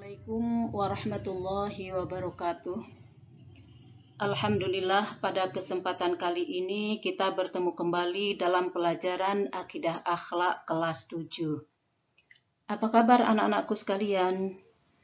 Assalamualaikum warahmatullahi wabarakatuh. Alhamdulillah, pada kesempatan kali ini kita bertemu kembali dalam pelajaran Akidah Akhlak kelas 7. Apa kabar anak-anakku sekalian?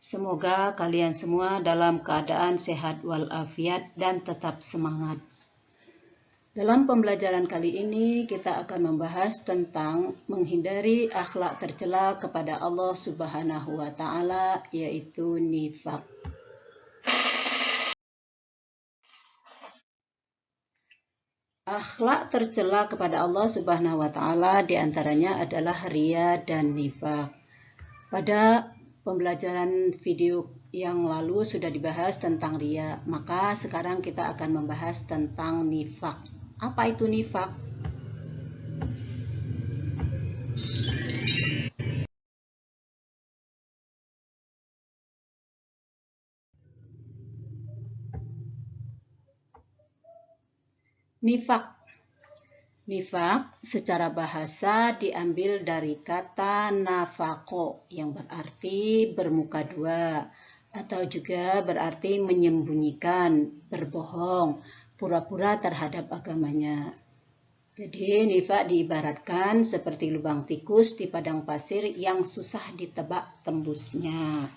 Semoga kalian semua dalam keadaan sehat walafiat dan tetap semangat. Dalam pembelajaran kali ini kita akan membahas tentang menghindari akhlak tercela kepada Allah Subhanahu wa taala, yaitu nifaq. Akhlak tercela kepada Allah Subhanahu wa taala diantaranya adalah riya dan nifaq. Pada pembelajaran video yang lalu sudah dibahas tentang riya, maka sekarang kita akan membahas tentang nifaq. Apa itu nifaq? Nifaq secara bahasa diambil dari kata nafaqo yang berarti bermuka dua atau juga berarti menyembunyikan, berbohong, pura-pura terhadap agamanya. Jadi nifaq diibaratkan seperti lubang tikus di padang pasir yang susah ditebak tembusnya.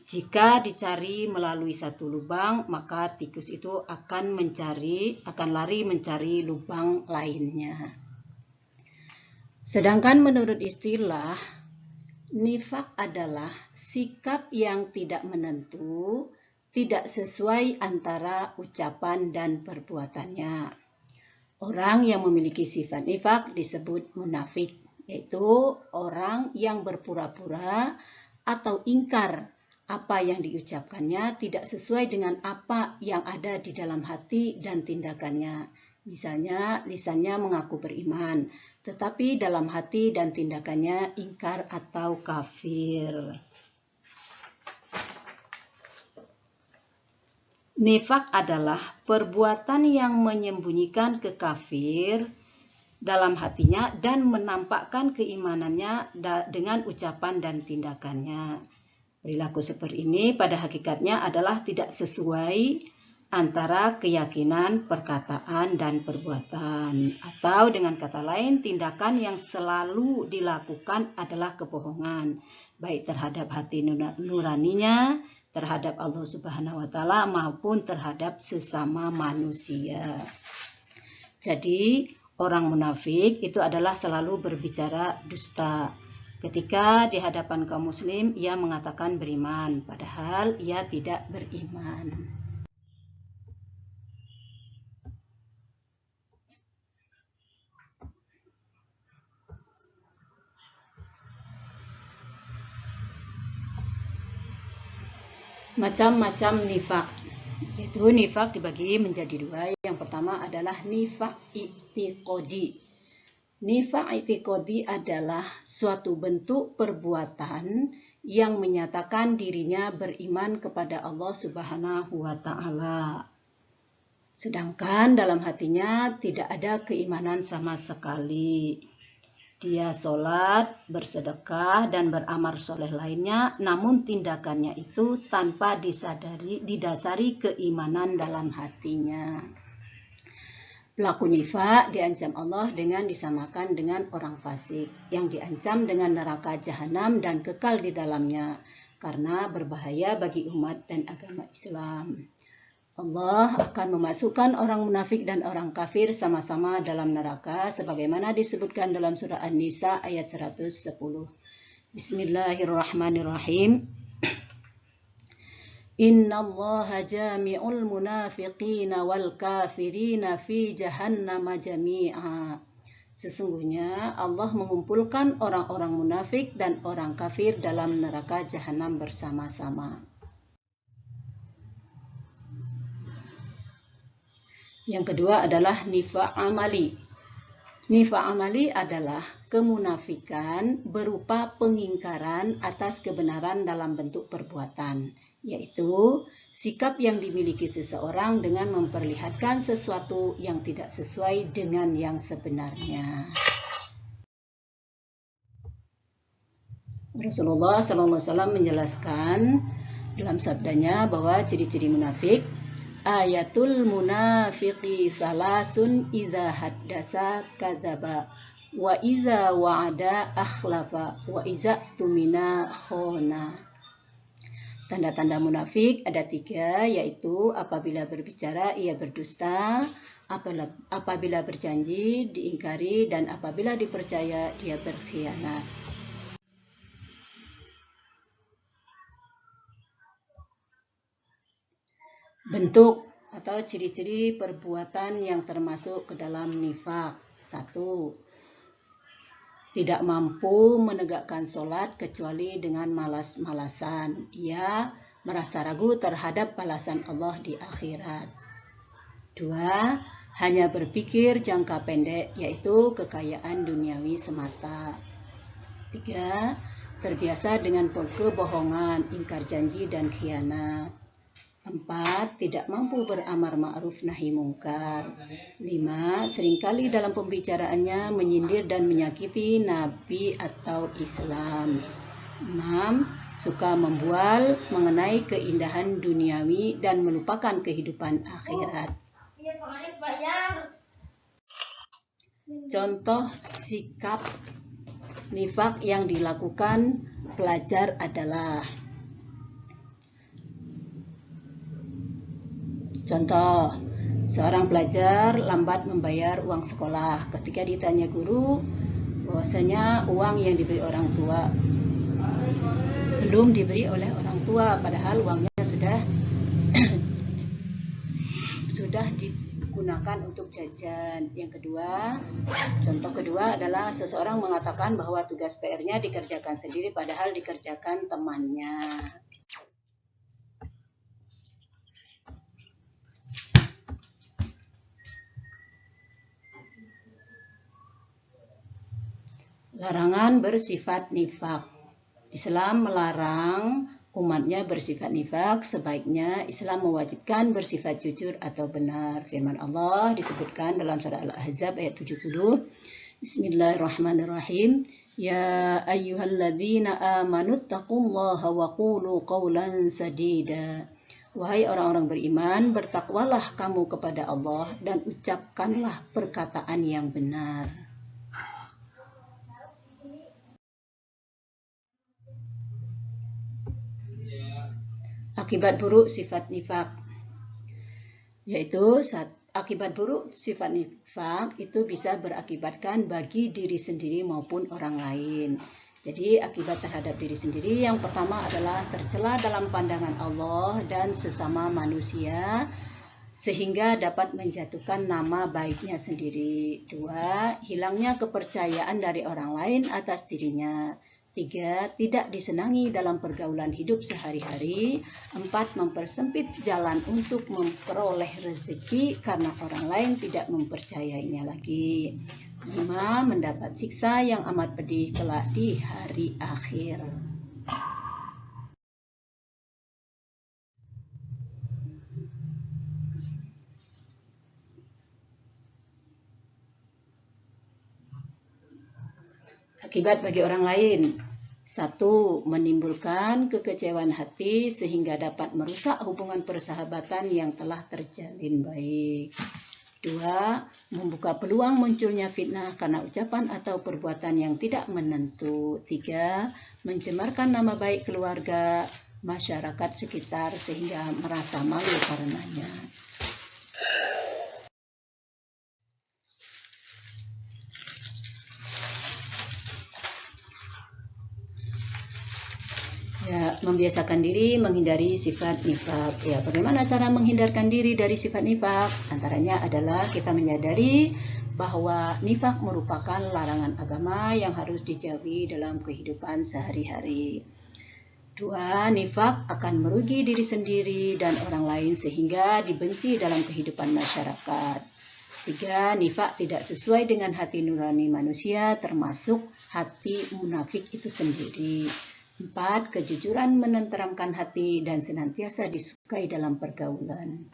Jika dicari melalui satu lubang, maka tikus itu akan lari mencari lubang lainnya. Sedangkan menurut istilah, nifaq adalah sikap yang tidak menentu, tidak sesuai antara ucapan dan perbuatannya. Orang yang memiliki sifat nifaq disebut munafik, yaitu orang yang berpura-pura atau ingkar apa yang diucapkannya tidak sesuai dengan apa yang ada di dalam hati dan tindakannya. Misalnya, lisannya mengaku beriman, tetapi dalam hati dan tindakannya ingkar atau kafir. Nifaq adalah perbuatan yang menyembunyikan kekafir dalam hatinya dan menampakkan keimanannya dengan ucapan dan tindakannya. Perilaku seperti ini pada hakikatnya adalah tidak sesuai antara keyakinan, perkataan, dan perbuatan. Atau dengan kata lain, tindakan yang selalu dilakukan adalah kebohongan, baik terhadap hati nuraninya, terhadap Allah Subhanahu wa taala maupun terhadap sesama manusia. Jadi, orang munafik itu adalah selalu berbicara dusta. Ketika di hadapan kaum muslim ia mengatakan beriman, padahal ia tidak beriman. Macam-macam nifaq. Itu nifaq dibagi menjadi dua. Yang pertama adalah nifaq i'tiqadi. Nifaq i'tiqadi adalah suatu bentuk perbuatan yang menyatakan dirinya beriman kepada Allah Subhanahu wa taala. Sedangkan dalam hatinya tidak ada keimanan sama sekali. Dia sholat, bersedekah, dan beramal soleh lainnya, namun tindakannya itu tanpa didasari keimanan dalam hatinya. Pelaku nifaq diancam Allah dengan disamakan dengan orang fasik, yang diancam dengan neraka jahanam dan kekal di dalamnya, karena berbahaya bagi umat dan agama Islam. Allah akan memasukkan orang munafik dan orang kafir sama-sama dalam neraka sebagaimana disebutkan dalam surah An-Nisa ayat 110. Bismillahirrahmanirrahim. Innallaha jami'ul munafiqina wal kafirina fi jahannama jami'a. Sesungguhnya Allah mengumpulkan orang-orang munafik dan orang kafir dalam neraka jahanam bersama-sama. Yang kedua adalah nifaq amali. Nifaq amali adalah kemunafikan berupa pengingkaran atas kebenaran dalam bentuk perbuatan, yaitu sikap yang dimiliki seseorang dengan memperlihatkan sesuatu yang tidak sesuai dengan yang sebenarnya. Rasulullah SAW menjelaskan dalam sabdanya bahwa ciri-ciri munafik, ayatul munafiqi salasun iza haddasa kadzaba wa iza wa'ada akhlafa wa iza tumina khona. Tanda-tanda munafik ada 3, yaitu apabila berbicara ia berdusta, apabila berjanji diingkari, dan apabila dipercaya dia berkhianat. Bentuk atau ciri-ciri perbuatan yang termasuk ke dalam nifak. 1. Tidak mampu menegakkan sholat kecuali dengan malas-malasan. Dia merasa ragu terhadap balasan Allah di akhirat. 2. Hanya berpikir jangka pendek, yaitu kekayaan duniawi semata. 3. Terbiasa dengan kebohongan, ingkar janji, dan khianat. 4. Tidak mampu beramar ma'ruf nahi mungkar. 5. Seringkali dalam pembicaraannya menyindir dan menyakiti Nabi atau Islam. 6. Suka membual mengenai keindahan duniawi dan melupakan kehidupan akhirat. Contoh sikap nifak yang dilakukan pelajar adalah: contoh, seorang pelajar lambat membayar uang sekolah. Ketika ditanya guru bahwasanya uang yang diberi orang tua belum diberi oleh orang tua, padahal uangnya sudah digunakan untuk jajan. Yang kedua, contoh kedua adalah seseorang mengatakan bahwa tugas PR-nya dikerjakan sendiri padahal dikerjakan temannya. Larangan bersifat nifak. Islam melarang umatnya bersifat nifak. Sebaiknya Islam mewajibkan bersifat jujur atau benar. Firman Allah disebutkan dalam surah Al-Ahzab ayat 70. Bismillahirrahmanirrahim. Ya ayyuhalladzina amanu taqullaha wa qulu qawlan sadida. Wahai orang-orang beriman, bertakwalah kamu kepada Allah dan ucapkanlah perkataan yang benar. Akibat buruk sifat nifak, yaitu akibat buruk sifat nifak itu bisa berakibatkan bagi diri sendiri maupun orang lain. Jadi akibat terhadap diri sendiri yang pertama adalah tercela dalam pandangan Allah dan sesama manusia, sehingga dapat menjatuhkan nama baiknya sendiri. 2. Hilangnya kepercayaan dari orang lain atas dirinya. 3. Tidak disenangi dalam pergaulan hidup sehari-hari. 4. Mempersempit jalan untuk memperoleh rezeki karena orang lain tidak mempercayainya lagi. 5. Mendapat siksa yang amat pedih kelak di hari akhir. Akibat bagi orang lain. 1. Menimbulkan kekecewaan hati sehingga dapat merusak hubungan persahabatan yang telah terjalin baik. 2. Membuka peluang munculnya fitnah karena ucapan atau perbuatan yang tidak menentu. 3. Mencemarkan nama baik keluarga, masyarakat sekitar sehingga merasa malu karenanya. Ya, membiasakan diri menghindari sifat nifak. Ya, bagaimana cara menghindarkan diri dari sifat nifak? Antaranya adalah kita menyadari bahwa nifak merupakan larangan agama yang harus dijauhi dalam kehidupan sehari-hari. 2. Nifak akan merugi diri sendiri dan orang lain sehingga dibenci dalam kehidupan masyarakat. 3. Nifak tidak sesuai dengan hati nurani manusia, termasuk hati munafik itu sendiri. 4. Kejujuran menenteramkan hati dan senantiasa disukai dalam pergaulan.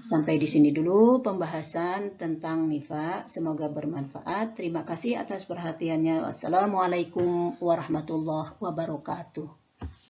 Sampai di sini dulu pembahasan tentang nifaq. Semoga bermanfaat. Terima kasih atas perhatiannya. Wassalamualaikum warahmatullahi wabarakatuh.